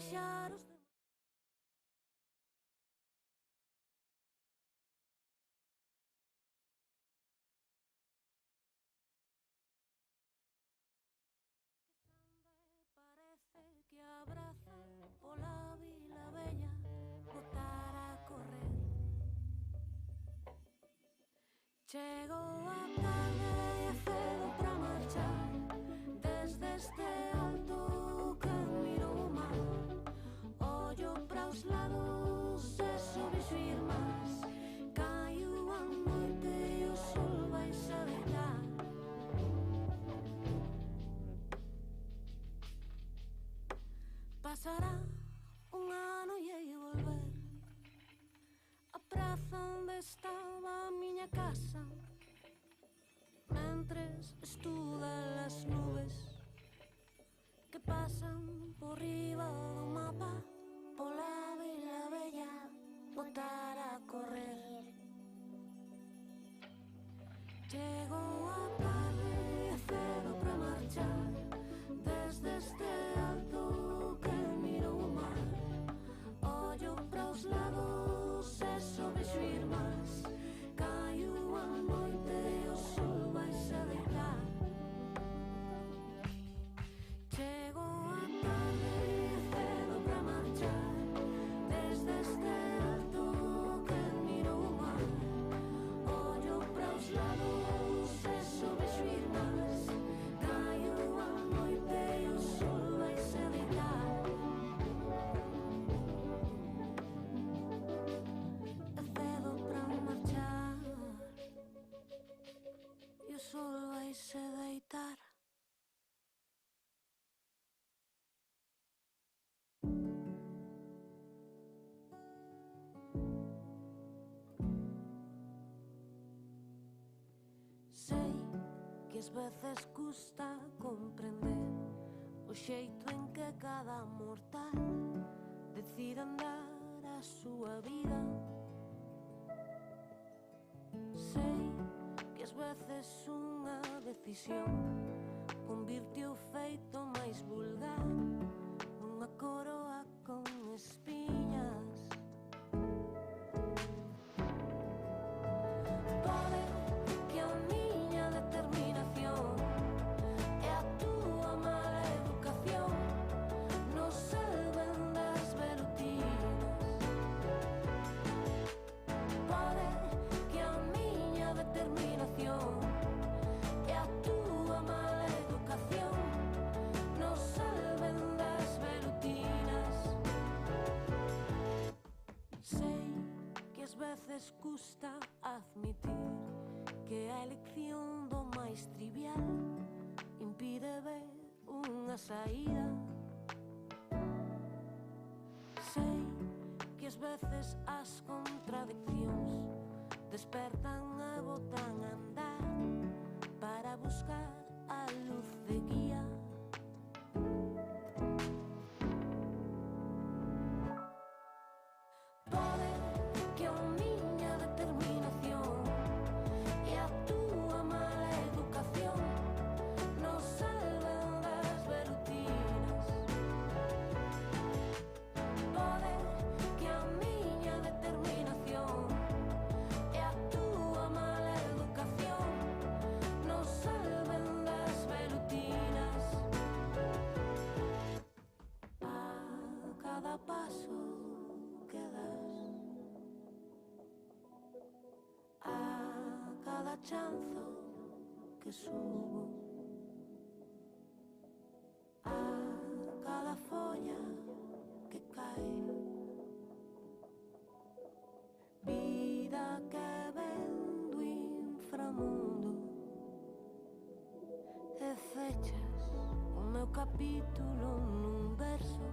baixar os demais. Parece que abraza pola Vila Bella, botar a correr. Chegou a tarde e cedo pra marchar, desde este alto que miro o mar. Ollo para os lados e subixo irmás, caiu a noite e o sol vaise a deitar. Pasará un ano e hei de volver a praza onde estaba a miña casa, mentres estudan as nubes que pasan por riba do mapa. Pola Vila Bella, botar a correr. Chegou a tarde e cedo pra marchar, desde este alto que miro o mar. Ollo para os lados e sobexo irmás, caiu a noite e o sol vaise a deitar. Chegou a tarde e cedo pra marchar, desde este alto que miro o mar. Ollo para os lados e sobexo irmás, caiu a noite e o sol vaise a deitar. É cedo pra marchar e o sol vaise deitar. Sei que ás veces custa comprender o xeito en que cada mortal decide andar a súa vida. Sei que ás veces unha decisión convirte o feito máis vulgar nunha coroa con espiñas. Pode que a miña determinación e a túa mala educación nos salven das velutinas. Pode que a miña determinación e a túa mala educación nos salven das velutinas. Sei que ás veces custa admitir que a elección do máis trivial impide ver unha saída. Sei que ás veces as contradiccións despertan e botan a andar para buscar a luz de guía. Pode que a miña determinación e a túa mala educación nos salven das velutinas. Pode que a miña determinación e a túa mala educación nos salven das velutinas. A cada paso que das, a cada chanzo que subo, a cada folla que cae, vida que ven do inframundo, e fechas o meu capítulo nun verso,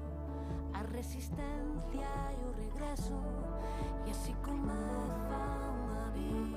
a resistencia e o regreso, e así comeza unha vida.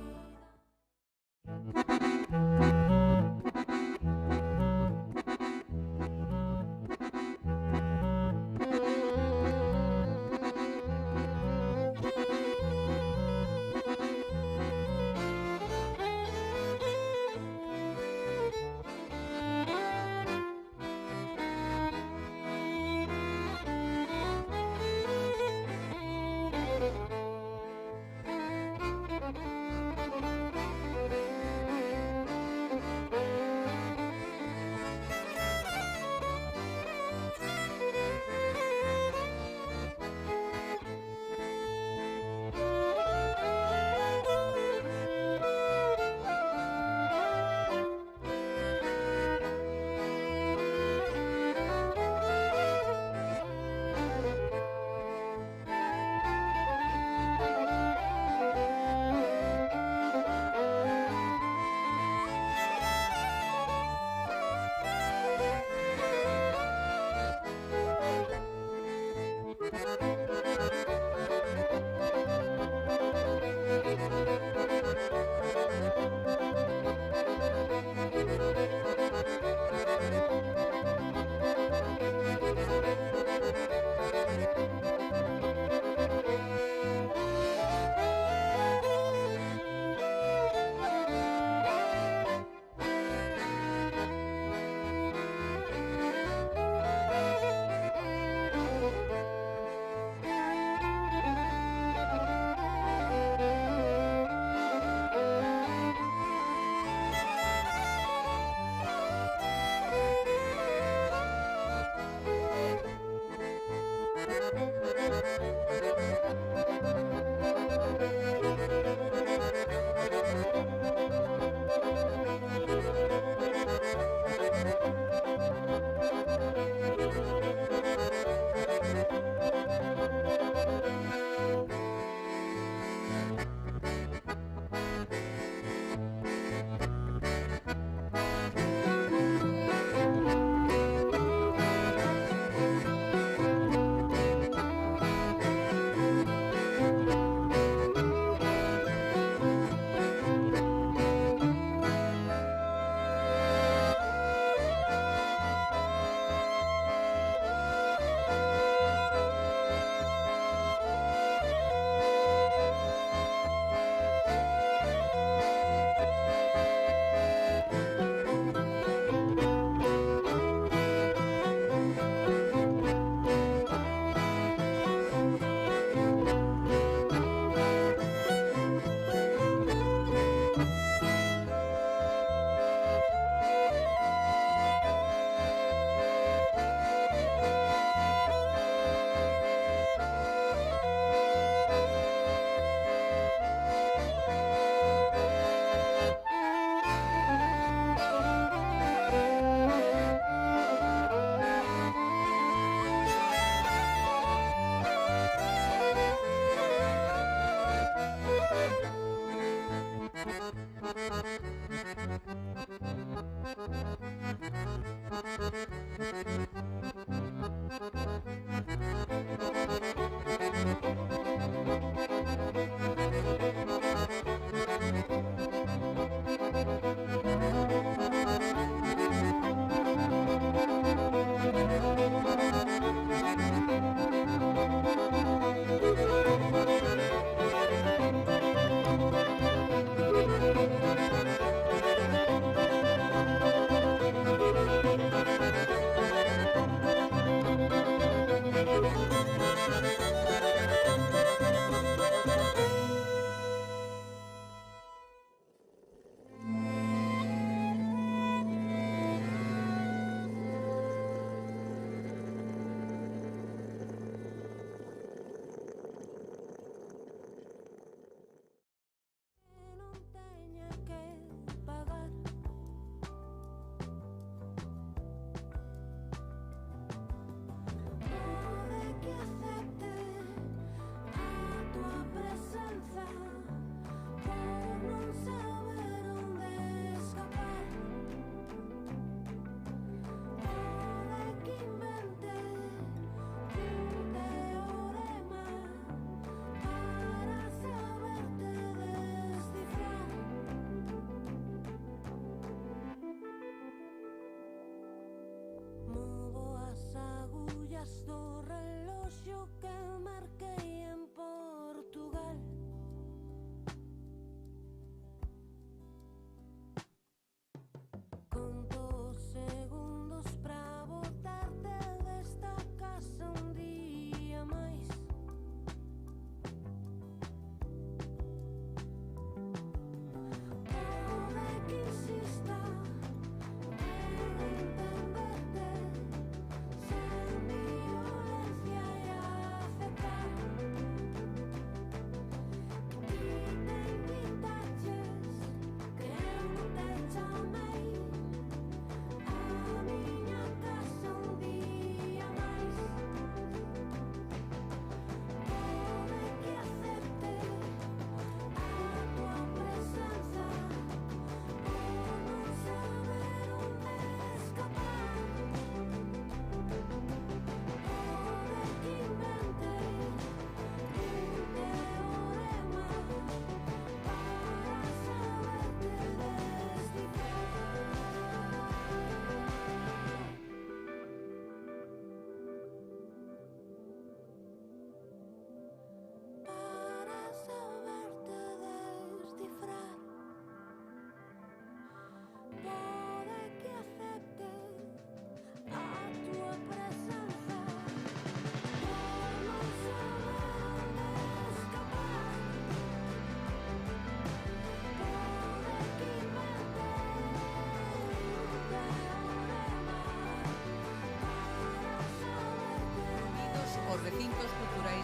do reloxo que marquei en Portugal.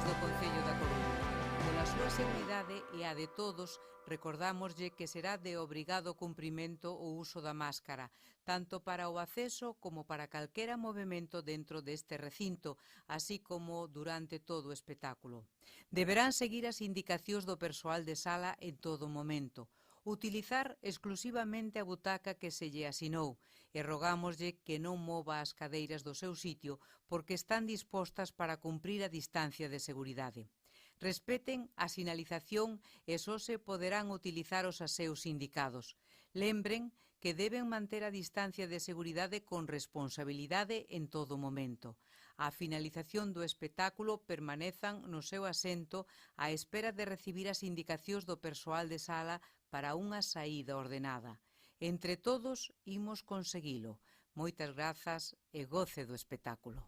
do Concello da Coruña. Pola súa seguridade e a de todos, recordámoslle que será de obrigado cumprimento o uso da máscara, tanto para o acceso como para calquera movimento dentro deste recinto, así como durante todo o espectáculo. Deberán seguir as indicacións do persoal de sala en todo momento, utilizar exclusivamente a butaca que se lle asinou e rogámoslle que non mova as cadeiras do seu sitio porque están dispostas para cumprir a distancia de seguridade. Respeten a sinalización e só se poderán utilizar os aseos indicados. Lembren que deben manter a distancia de seguridade con responsabilidade en todo momento. A finalización do espectáculo permanezan no seu asento á espera de recibir as indicacións do persoal de sala para unha saída ordenada. Entre todos imos conseguilo. Moitas grazas e goce do espectáculo.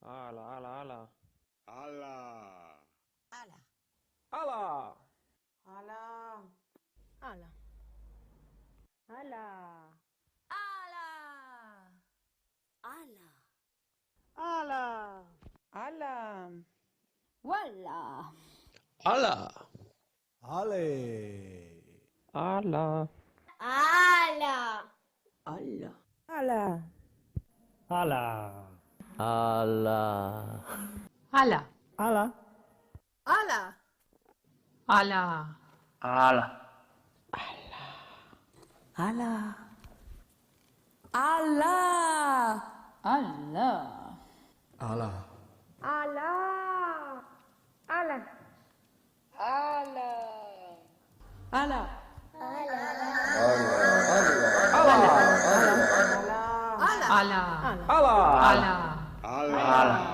Ala, ala, ala. Ala. Ala. Ala! Ala. Ala. Ala. Ala. Ala. Ala. Wala. Ala! Ale. Ala! Ala. Ala. Ala. Ala! Ala! Ala. Ala. Ala. Ala! Ala. Ala. Ala. Ala. Ala. Ala. Ala. Ala. Ala. Ala! Ala. Ala! Ala. Ala!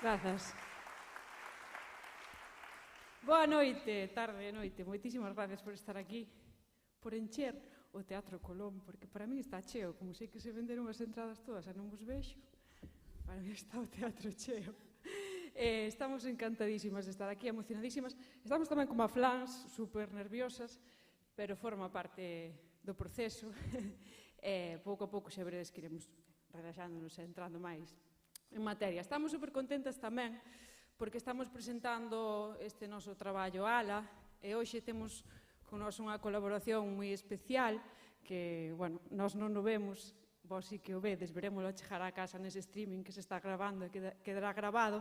Grazas. Boa noite, tarde e noite. Moitísimas gracias por estar aquí, por encher o Teatro Colón, porque para mí está cheo, como sei que se venderon as entradas todas e non vos vexo, para mí está o teatro cheo. Estamos encantadísimas de estar aquí, emocionadísimas. Estamos tamén como a flans, super nerviosas, pero forma parte do proceso. Pouco a pouco xa veredes que iremos relaxándonos e entrando máis en materia. Estamos super contentas tamén porque estamos presentando este noso traballo ALA e hoxe temos con nós unha colaboración moi especial que, bueno, nós non o vemos, vos sí que o vedes, verémoslo chegar a casa nese streaming que se está grabando e quedará grabado,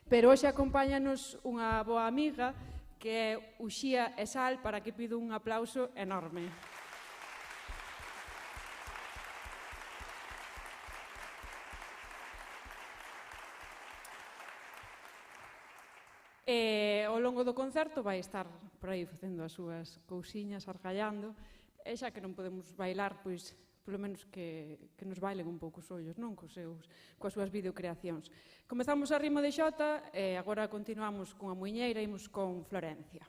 pero hoxe acompáñanos unha boa amiga que é Uxía Esal, para que pido un aplauso enorme. Ao longo do concerto vai estar por aí facendo as súas cousiñas, argallando, e xa que non podemos bailar, pois, polo menos que nos bailen un pouco os ollos, non? Coas súas videocreacións. Comezamos a ritmo de xota e agora continuamos con a muiñeira e imos con Florencia.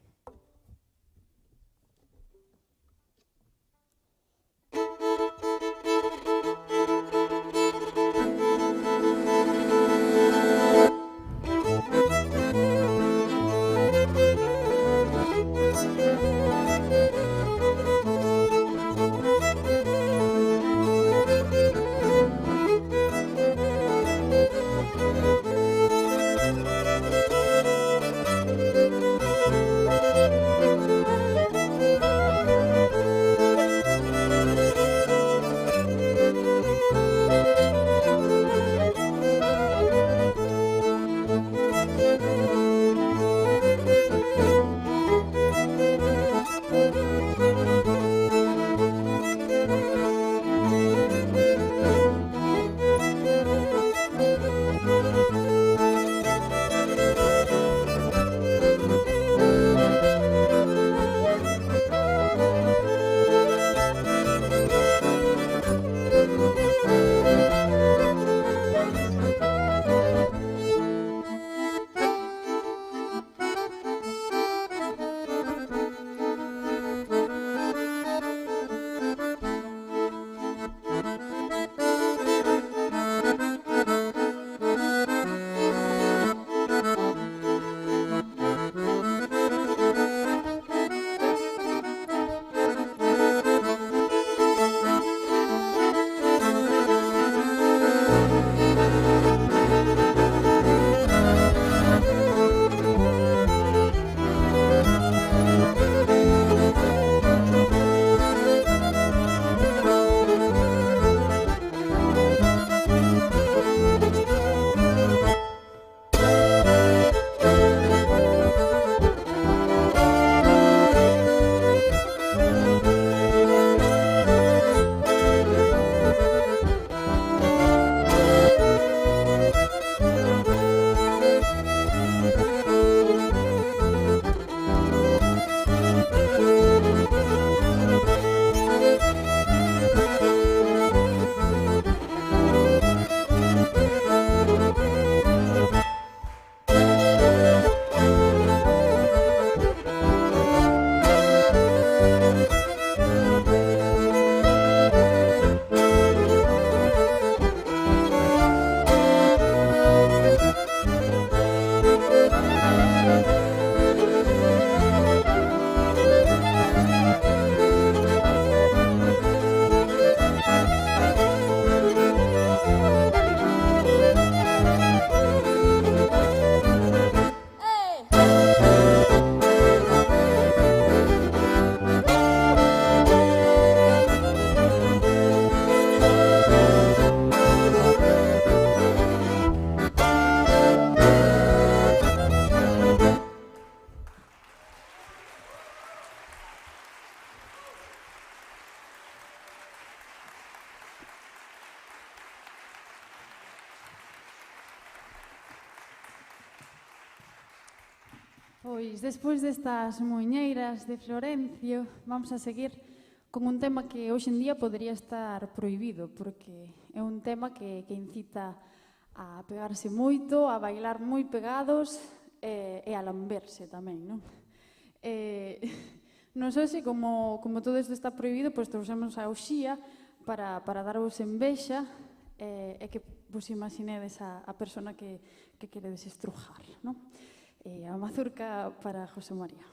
Pois, despois destas muiñeiras de Florencio, vamos a seguir con un tema que hoxe en día podería estar prohibido, porque é un tema que incita a pegarse moito, a bailar moi pegados e a lamberse tamén, non? Nos hoxe, como todo isto está prohibido, pois trouxemos a Uxía para darvos envexa e que vos imaginedes a persona que queredes estrujar, non? A mazurca para José María.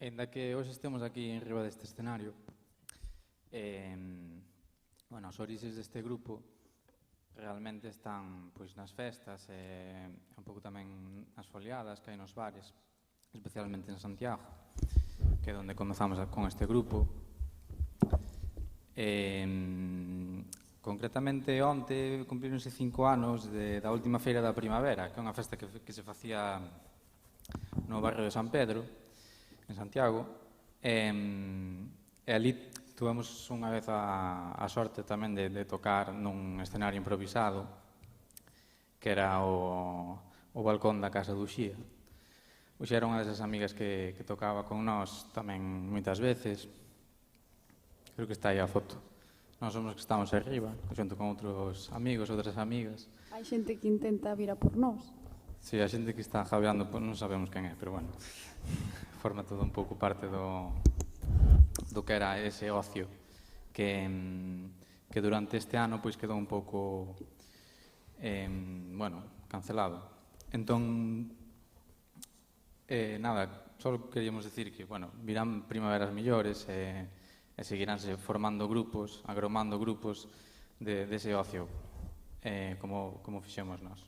Ainda que hoxe estemos aquí en riba deste escenario, bueno, os oríxes deste grupo realmente están pois nas festas e un pouco tamén nas foliadas que hai nos bares, especialmente en Santiago, que é onde comezamos con este grupo. Concretamente, onte cumprironse 5 anos da última feira da primavera, que é unha festa que se facía no barrio de San Pedro, en Santiago, e ali tuvemos unha vez a sorte tamén de tocar nun escenario improvisado que era o balcón da casa do Uxía. Uxía era unha desas amigas que tocaba con nós tamén moitas veces. Creo que está aí a foto. Nós somos que estamos arriba, xunto con outros amigos, outras amigas. Hai xente que intenta vir a por nós. Si, a xente que está jabeando, non sabemos quen é, pero bueno, forma todo un pouco parte do do que era ese ocio que durante este ano pois quedou un pouco cancelado. Entón, só queríamos decir que, virán primaveras millores e seguiránse formando grupos, agromando grupos dese ocio, como fixemos nós.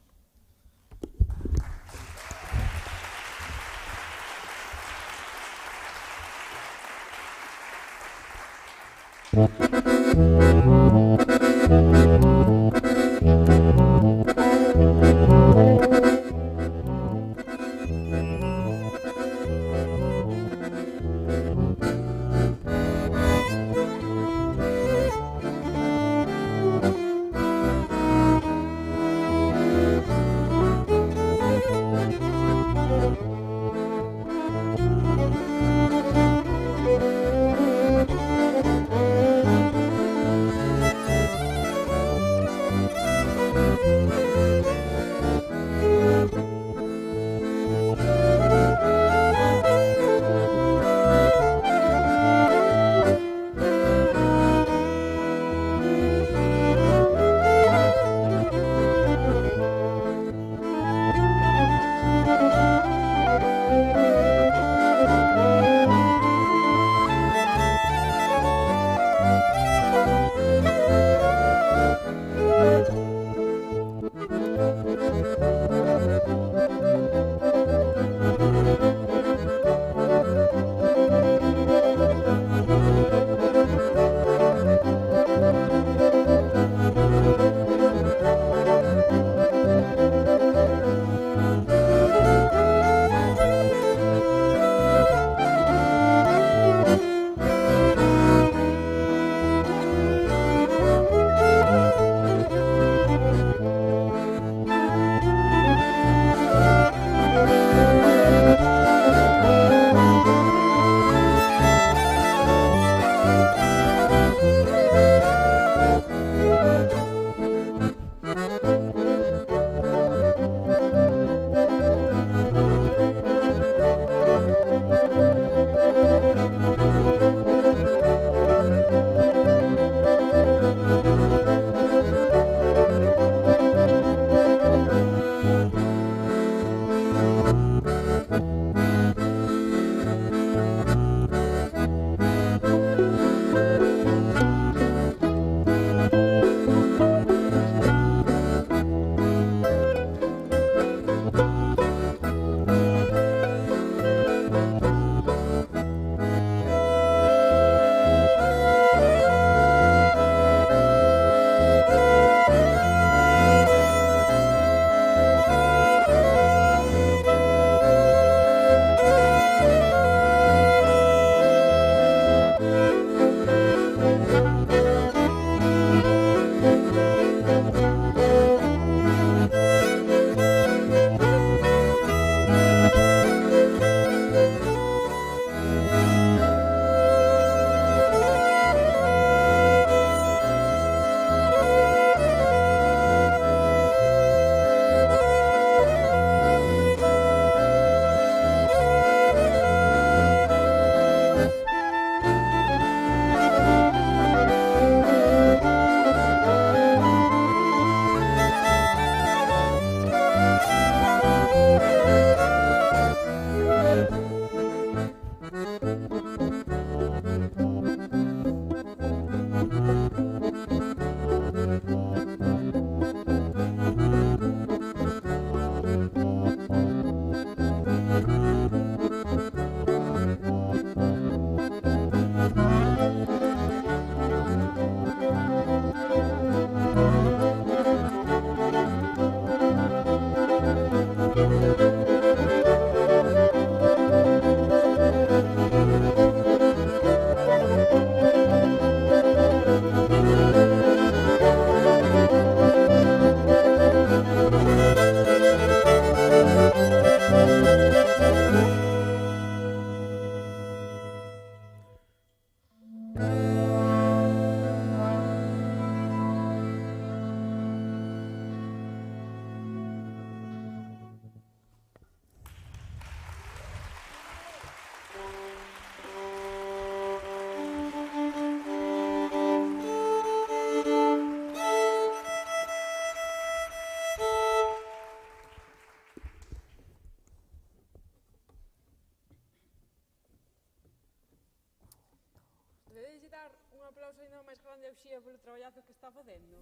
Podese dar un aplauso ainda máis grande a Uxía polo traballazo que está facendo?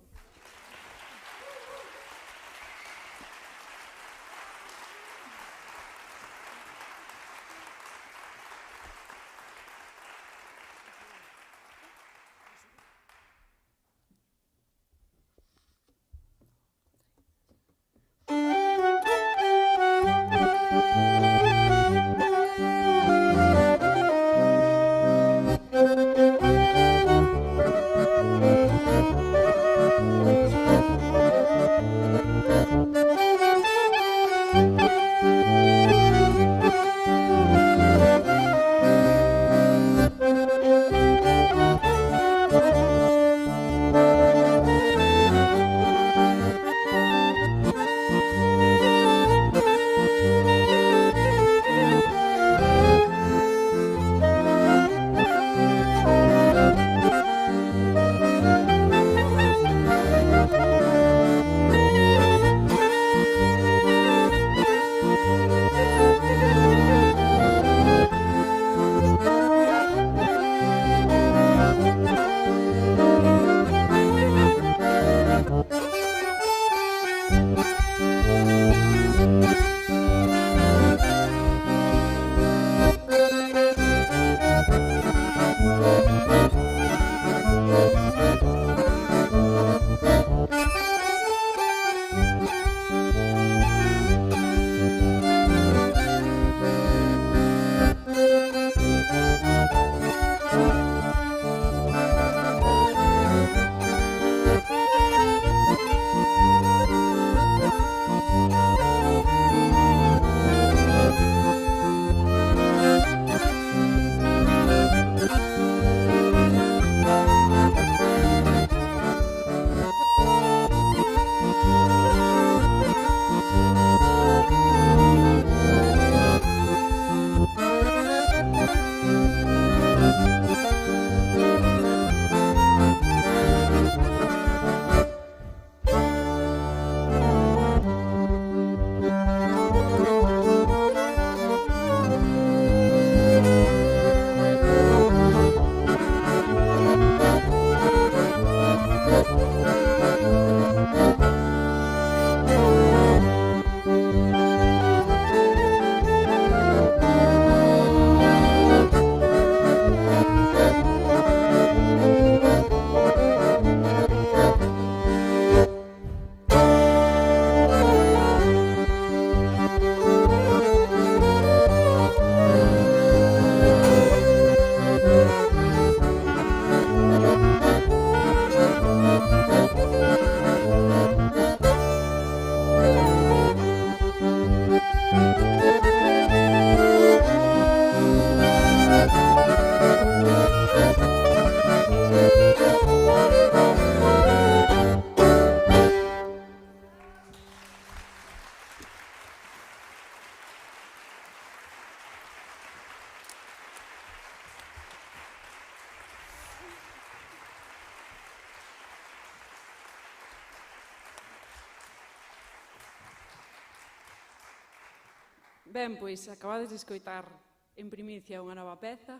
Ben, pois acabades de escoitar en primicia unha nova peza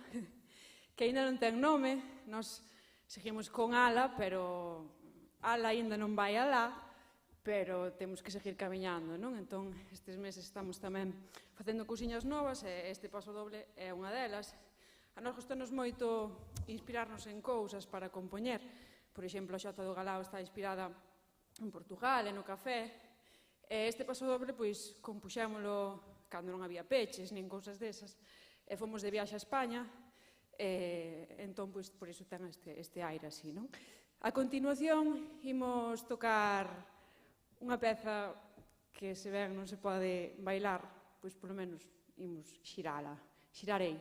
que aínda non ten nome. Nos seguimos con Ala, pero Ala aínda non vai alá, pero temos que seguir camiñando, non? Entón, estes meses estamos tamén facendo cousiñas novas e este paso doble é unha delas. A nos gustanos moito inspirarnos en cousas para compoñer. Por exemplo, a Xota do Galao está inspirada en Portugal e no café. E este paso doble, pois, compuxémolo cando non había peches, nin cousas desas, e fomos de viaxe a España, entón, pois, por iso ten este aire así, non? A continuación, imos tocar unha peza que, se ben non se pode bailar, pois, polo menos, imos xirala. Xirarei.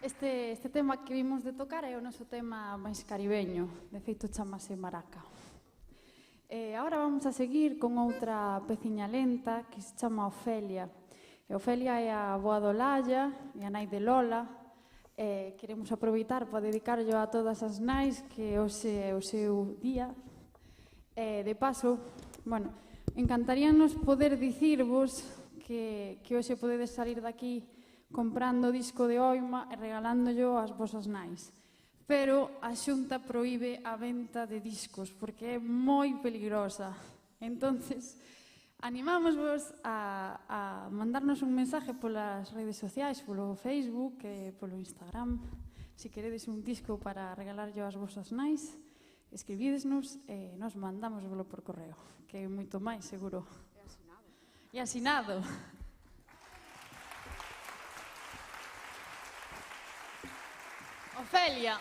Este tema que vimos de tocar é o noso tema máis caribeño, de feito chamase Maraca. Agora vamos a seguir con outra peciña lenta que se chama Ofelia. Ofelia é a avoa do Lalla e a nai de Lola. Queremos aproveitar para dedicarlo a todas as nais que hoxe é o seu día. De paso, bueno, encantaríanos poder dicirvos que hoxe podedes salir daqui comprando o disco de Oima e regalándollo ás vosas nais. Pero a Xunta proíbe a venta de discos porque é moi peligrosa. Entonces, animámosvos a mandarnos un mensaje polas redes sociais, polo Facebook e polo Instagram. Se queredes un disco para regalarlo ás vosas nais, escribídesnos e nos mandámosvelo por correo, que é moito máis seguro. E asinado. Ofelia.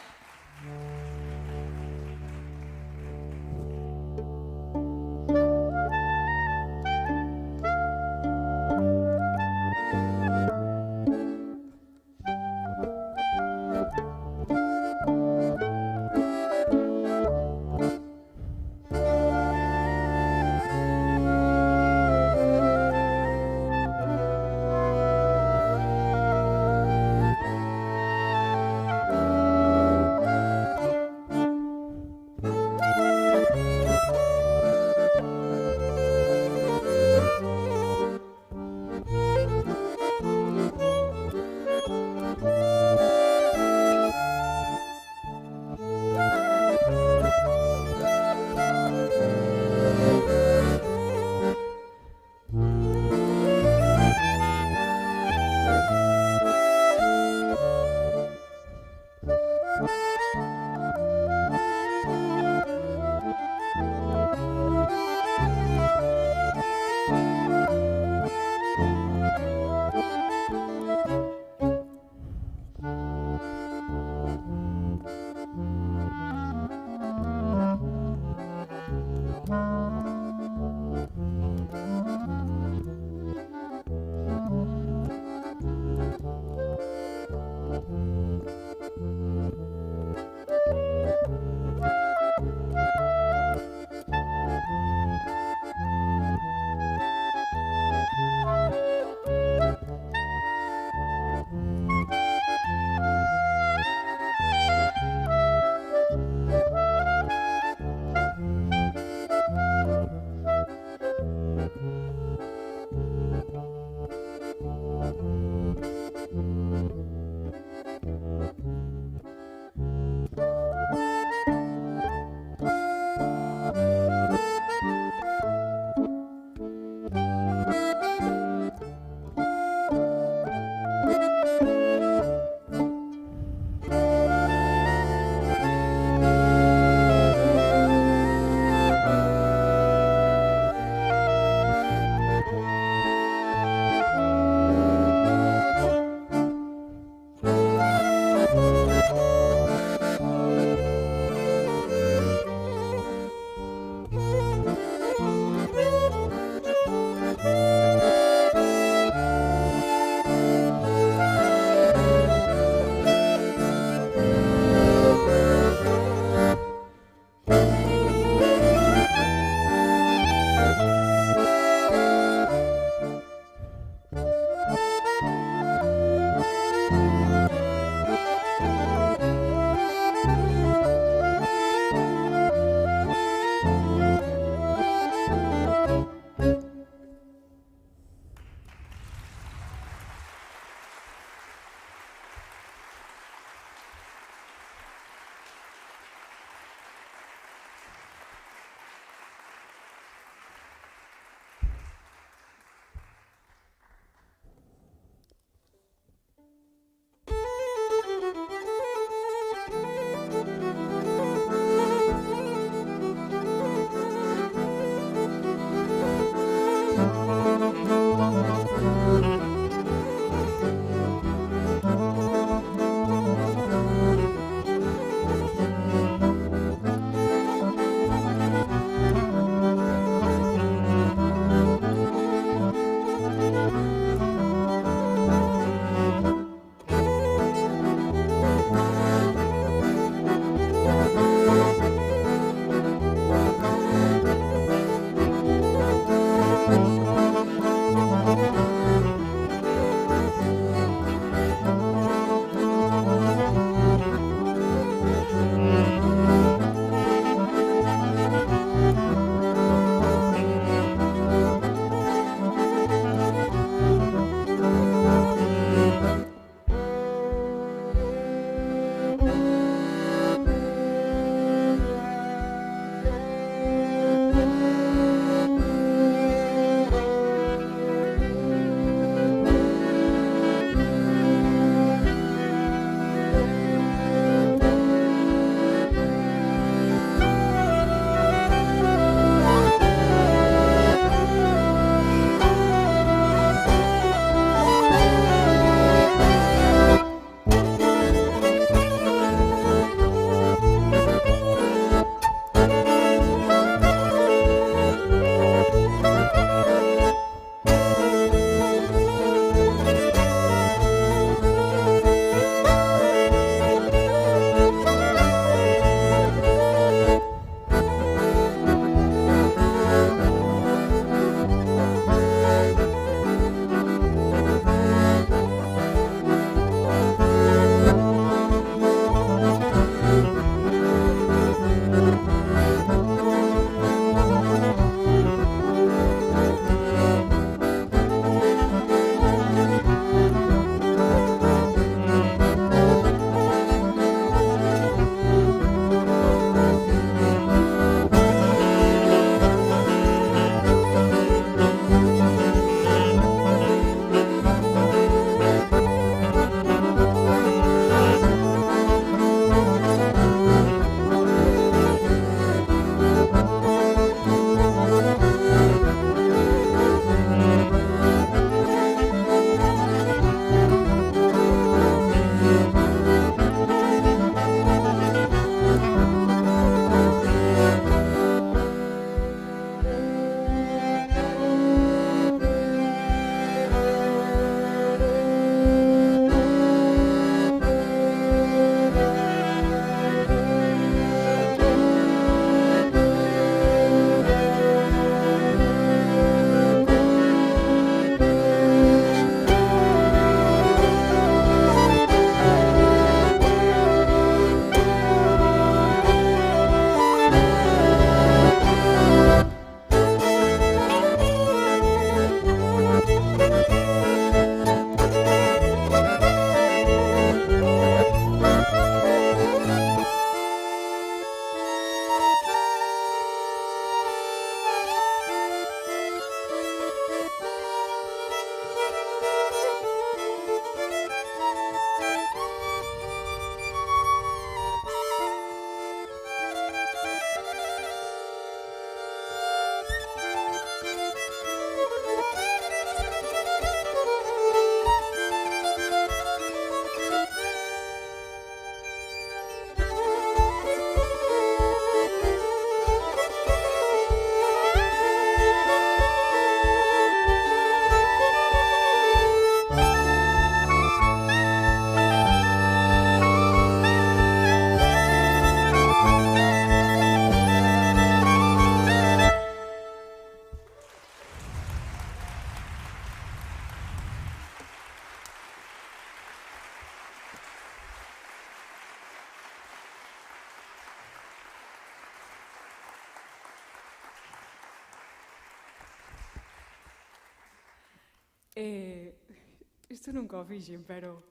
Isto nunca o fixen, pero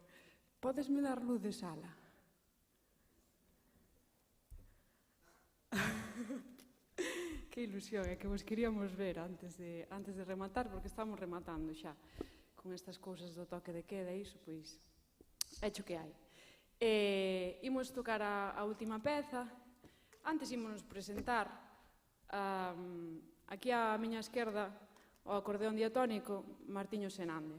podesme dar luz de sala? Que ilusión, é que vos queríamos ver antes de rematar, porque estamos rematando xa con estas cousas do toque de queda e iso, pois, hecho que hai. Imos tocar a última peza. Antes ímonos presentar aquí á miña esquerda o acordeón diatónico Martiño Senande.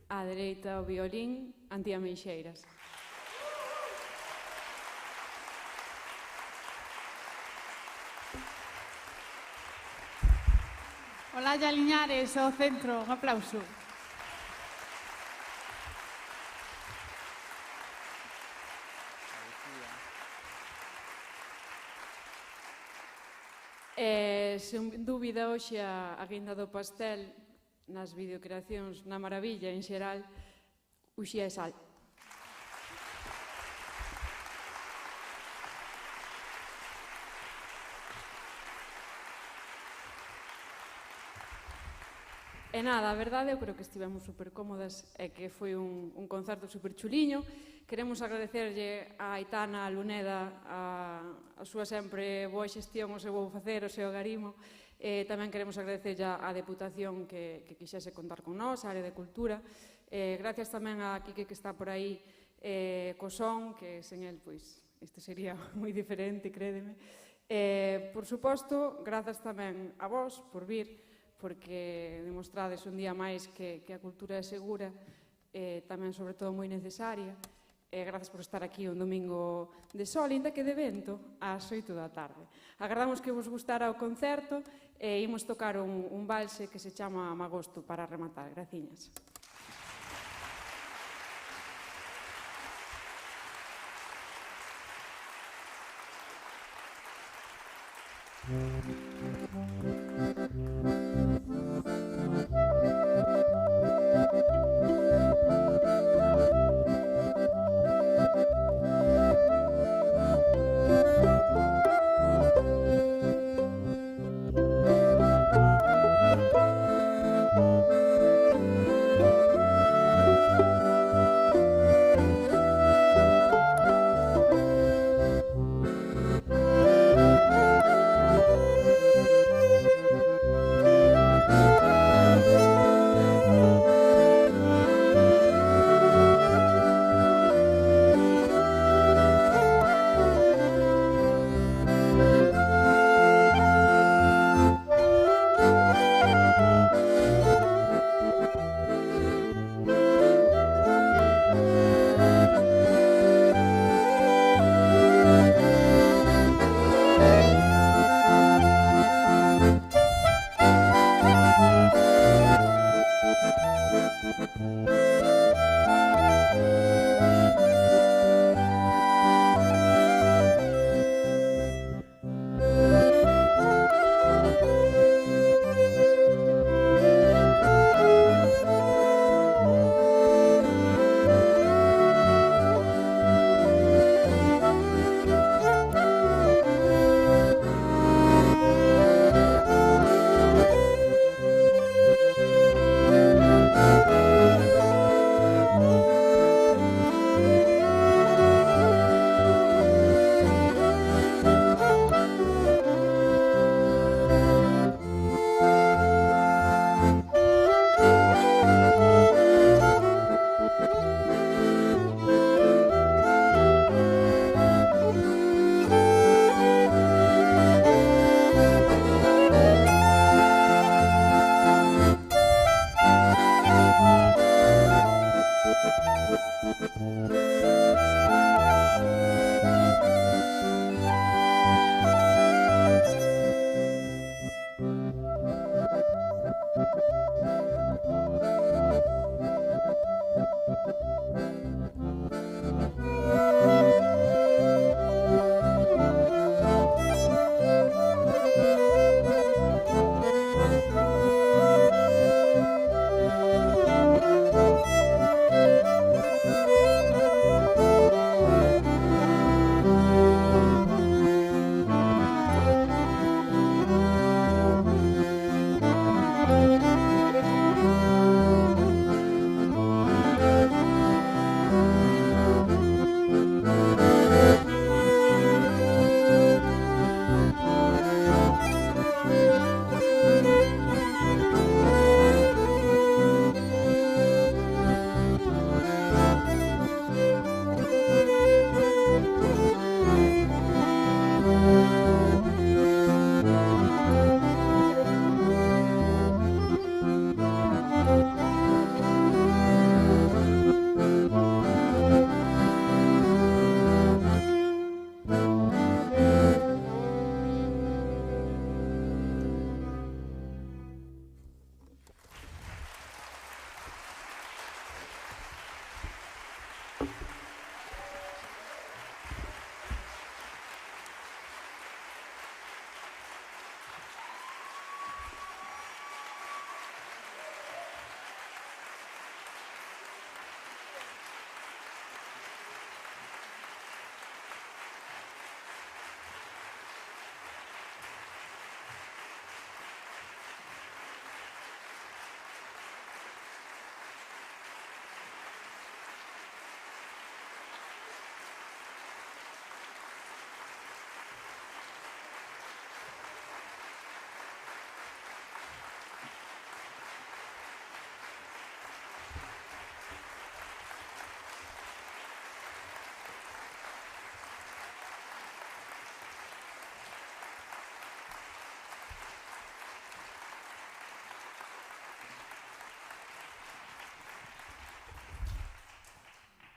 Á dereita o violín Antía Meixeiras. Olalla Liñares, ao centro, un aplauso. Sen dúbida, hoxe a guinda do pastel nas videocreacións na Maravilla en xeral, Uxía e Sal. E nada, a verdade, eu creo que estivemos super cómodas e que foi un concerto super chuliño. Queremos agradecerlle a Aitana, a Luneda, a súa sempre boa xestión, o seu bo facer, o seu garimo. Tamén queremos agradecerlle á Deputación que quixese contar con nós, a área de cultura. Gracias tamén a Quique que está por aí co son, que sen el, pois, isto sería moi diferente, crédeme. Por suposto, grazas tamén a vos por vir, porque demostrades un día máis que a cultura é segura, tamén, sobre todo, moi necesaria. Grazas por estar aquí un domingo de sol, ainda que de vento, ás 8 da tarde. Agardamos que vos gustara o concerto e imos tocar un valse que se chama Magosto para rematar. Graciñas.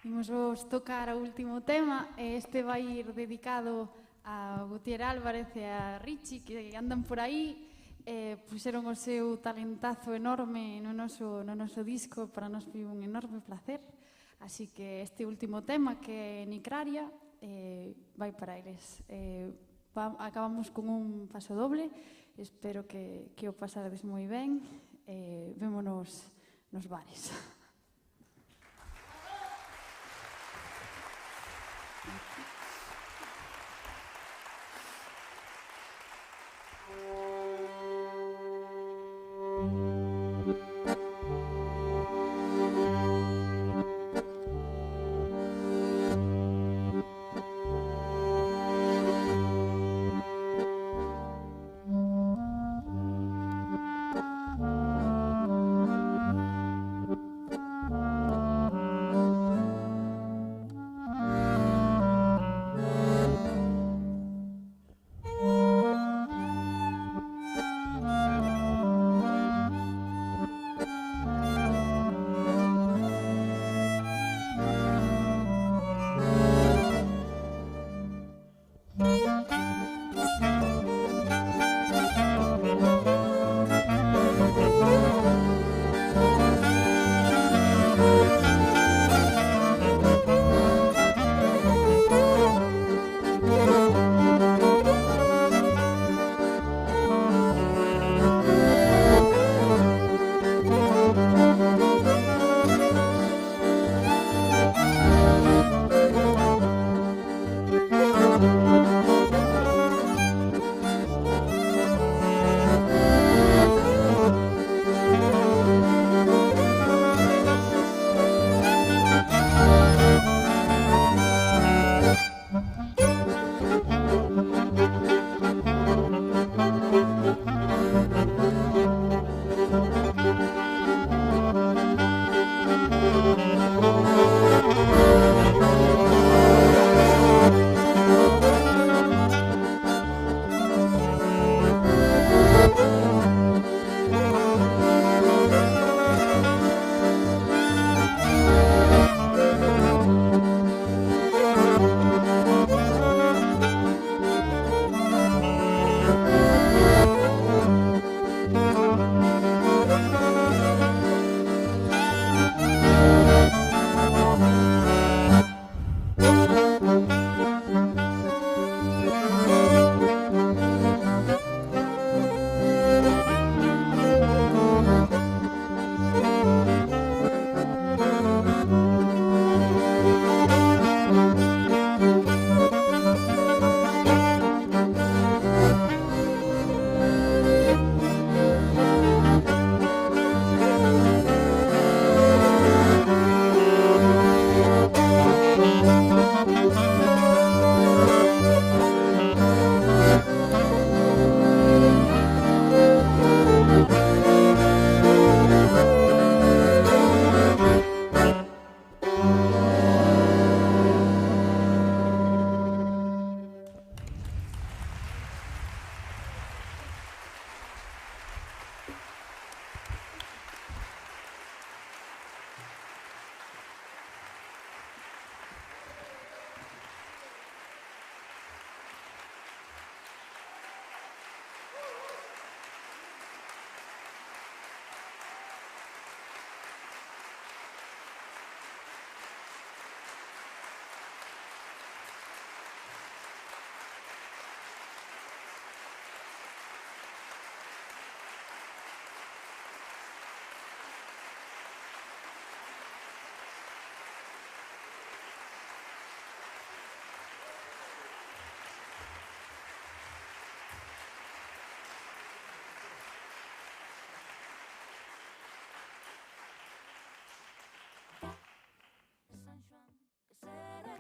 Imos vos tocar o último tema, e este vai ir dedicado a Gutiérrez Álvarez e a Richie, que andan por aí, puxeron o seu talentazo enorme no noso disco, para nos foi un enorme placer. Así que este último tema, que é Nicraria, vai para eles. Acabamos con un paso doble, espero que o pasarades moi ben, vémonos nos bares.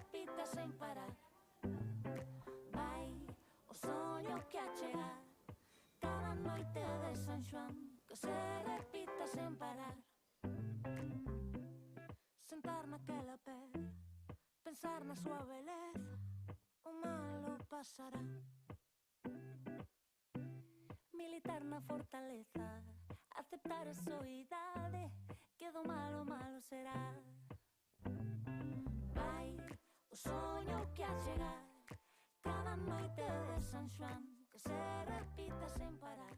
repita sen parar. Vai o soño que achega cada noite de San Xoán, que se repita sen parar. Sentar naquela pedra, pensar na súa beleza, o malo pasará. Militar na fortaleza, aceptar a soidade, que do malo malo será. soño que a chegar cada noite de San Xoán que se repita sen parar.